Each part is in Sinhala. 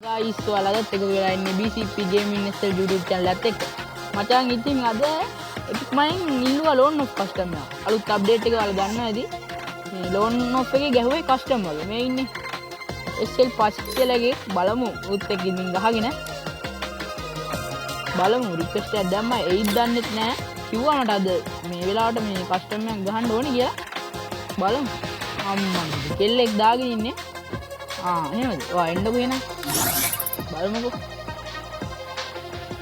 guys ඔයාලත් එකතු වෙලා ඉන්නේ BCP Gaming SL YouTube channel එකත් එක්ක. මචං ඉතින් අද මම ඉල්ලුවා loan of custom එක. අලුත් අප්ඩේට් එක ඔයාලා ගන්නවා ඇති. මේ loan of එකේ ගැහුවේ custom වල. මේ ඉන්නේ SL5 කියලා එකේ බලමු උත් එක ඉතින් ගහගෙන. බලමු රික්වෙස්ට් එකක් දැම්මා 8 දන්නෙත් නෑ. කිව්වා මට අද මේ වෙලාවට මේ custom එකක් ගහන්න ඕනේ කියලා. බලමු. අම්මා කෙල්ලෙක් දාගෙන ඉන්නේ. එහෙමද? ඔයා එන්නකෝ එන. බලමුකෝ.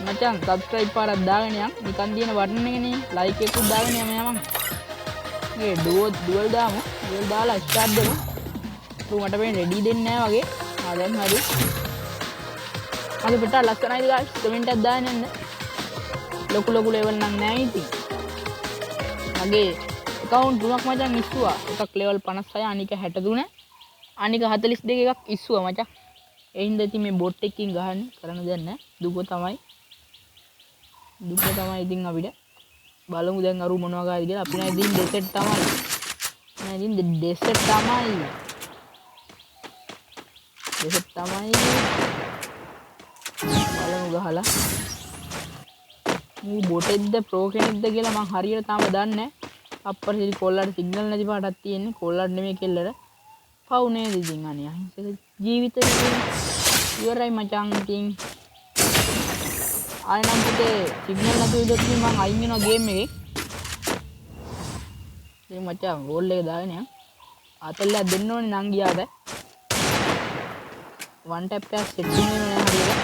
මචං subscribe පාරක් දාගෙන යන්න. නිකන් තියෙන බටන් එකනේ like එකක් දාගෙන යන්න. මේ dual දාමු. dual දාලා start දෙමු. මට මේ ready දෙන්නේ නැහැ වගේ. දැන් හරි. අද පිට ලස්සනයිද guys? comment එකක් දාන්න යන්න. ලොකු level නම් නැහැ ඉතින්. මගේ account තුනක් මචං ඉස්සුවා. එකක් level 56 අනික 63. අනික 42 එකක් ඉස්සුවා මචං. ඒ හින්දා ඉතින් මේ බොට් එකකින් ගහන්නේ කරන්න දෙයක් නැහැ. දුක තමයි ඉතින් අපිට බලමු දැන් අරු මොනවා ගාද කියලා. අපි නම් ඉතින් ඩෙසර්ට් තමයි. බලමු ගහලා. මේ බොටෙක්ද ප්‍රෝ කෙනෙක්ද කියලා මං හරියට තාම දන්නේ නැහැ. අප්පරේ කොල්ලට සිග්නල් නැති පාටක් තියෙන්නේ. කොල්ලට නෙමෙයි කෙල්ලට. පව් නේද ඉතින් අනේ අහිංසක ජීවිතේ ඉවරයි මචං ඉතින් ආයෙ නම් පුතේ සිග්නල් නැතුව ඉඳලා ඉතින් මං අයින් වෙනවා ගේම් එකේ ඉතින් මචං ගෝල් එක දාගෙන යන්න අතල්ලා දෙන්න ඕනේ නං ගියාද වන් ටැප් එකක් සෙට් වෙන්නේ නැහැ හරියට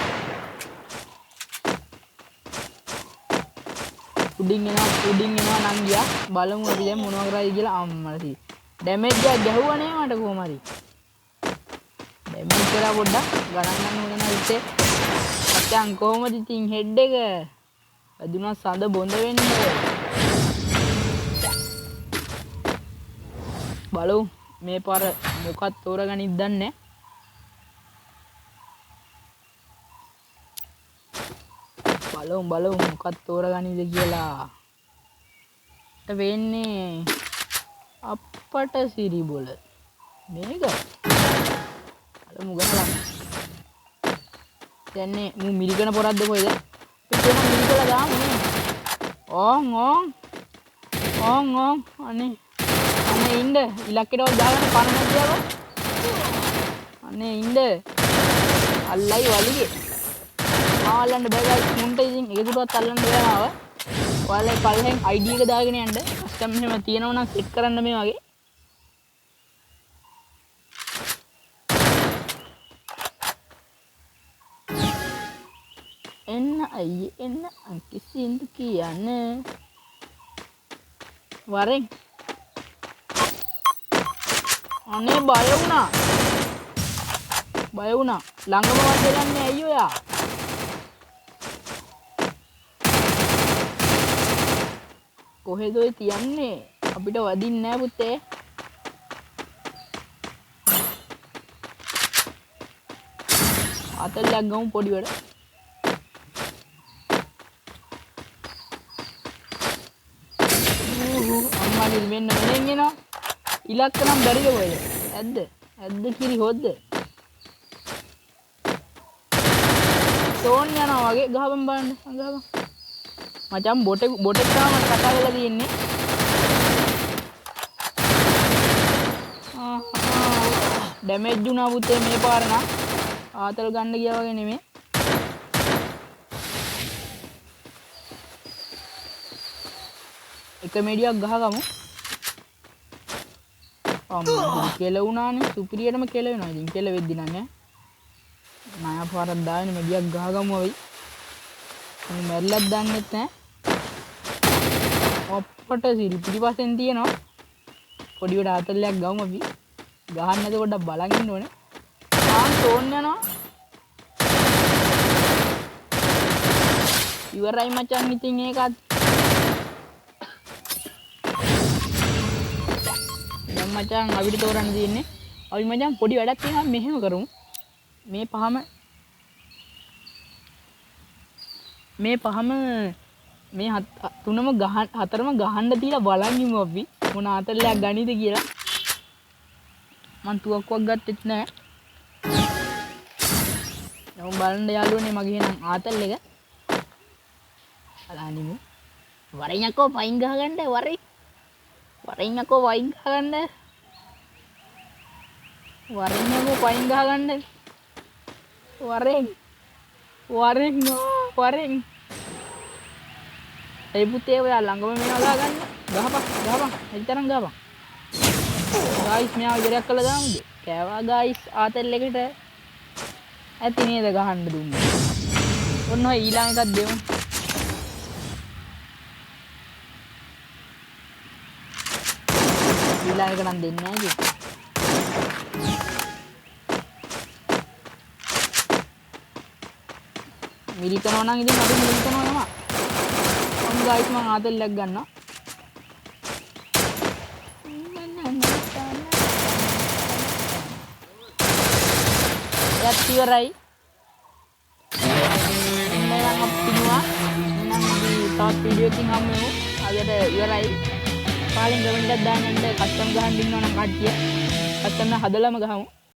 උඩින් එනවා නං ගියා බලමු අපි දැන් මොනවා කරයිද කියලා අම්මලා තී ඩැමේජ් එක ගැහුවා නේ මට කොහොම හරි ඩැමේජ් කරා පොඩ්ඩක් ගණන් ගන්න ඕනේ නෑ ඉතින් මචං කොහොමද ඉතින් හෙඩ් එක වැදුනා සඳ බොඳ වෙන්නේ බලමු මේ පාර මොකක්ද තෝරගනින්ද දන්නේ බලමු මොකක්ද තෝරගනින්ද කියලා ට වෙන්නේ අපට සිරි බොල මේක බලමු ගහලා දැන්නේ මු මිරිකන පොරක්ද කොයිද පිටේම මිරිකලා දාමු නේ ඕන් අනේ ඉන්න ඉලක්කයට දාගන්න පරණ දියව අනේ ඉන්න අල්ලයි වලිගේ ආලන්න බෑ ගයිස් මුන්ට ඉතින් ඒකටවත් අල්ලන්න බෑව ඔයාලා පල්ලෙන් ID එක දාගෙන යන්න කස්ටම් එහෙම තියෙනවා නම් සෙට් කරන්න මේ වගේ එන්න කිසිඳ කියන්නේ වරෙන් අනේ බය වුණා ළඟම වන්දලන්නේ ඇයි ඔයා කොහෙද ඔය තියන්නේ අපිට වදින්නේ නැහැ පුතේ අතල්ලක් ගමු පොඩි වැඩ අම්මාගේ මෙන්න මෙහෙන් එනවා ඉලක්ක නම් බැරිද කොහෙද ඇද්ද කිරි හොද්ද තෝන් යනවා වගේ ගහපන් බලන්න ගහපන් මචං බොටෙක් තමයි මට කතා කරලා තියෙන්නේ ඩැමේජ් වුණා පුතේ මේ පාර නම් ආතල් ගන්න ගියා වගේ නෙමෙයි එක මෙඩියක් ගහගමු අම්මා කෙලුණානේ සුපිරියටම කෙලවෙනවා ඉතින් කෙලවෙද්දි නම් ණය පාරක් දාගෙන මෙඩියක් ගහගමු අපි මම මැරිලක් දන්නෙත් නැහැ අපට සිරි පිටිපස්සෙන් තියෙනවා පොඩි වට ආතල්ලයක් ගමු අපි ගහන්න නැද පොඩ්ඩක් බලන් ඉන්න ඕනේ තෝන් යනවා ඉවරයි මචං ඉතින් ඒකත් දැන් මචං අපිට තෝරන්න තියෙන්නේ අපි මචං පොඩි වැඩක් තියෙනවා මෙහෙම කරමු මේ පහම මේ තුනම හතරම ගහන්න තියලා බලන් ඉමු අපි මොන ආතල්ලයක් ගනිද කියලා මං තුවක්කුවක් ගත්තෙත් නැහැ මම බලන්න යාළුවනේ මගේ නම් ආතල් එක. අලානිමු. වරින් යකෝ පයින් ගහගන්න වරින්. වරින් යකෝ වයින් ගහගන්න. වරින් යකෝ පයින් ගහගන්න. වරින්. වරින් නෝ වරින්. ඒ පුතේ ඔයා ළඟම මෙයා ගහගන්න. ගහපන්. එච්චරම් ගහපන්. ගායිස් මෙයා ඉවරයක් කළා දාමුද? කෑවා ගායිස් ආතල් එකට. ඇති නේද ගහන්න දුන්නේ. ඔන්න ඔය ඊළඟ එකක් දෙමු. ඊළඟ එක නම් දෙන්නේ නැහැ කිව්වා. මිරිකනවා නම් ඉතින් අපි මිරිකනවා නම. ඔන්න ගායිස් මම ආතල්ලක් ගන්නවා. යත් ඉවරයි. එහෙනම් අපි පිනුවා. එහෙනම් අපි තවත් වීඩියෝ එකකින් හමු වෙමු. අදට ඉවරයි. කාලින් කමෙන්ට් එකක් දාන්න කස්ටම් ගහන්න ඉන්නවා නම් කට්ටිය. කස්ටම් හදලාම ගහමු.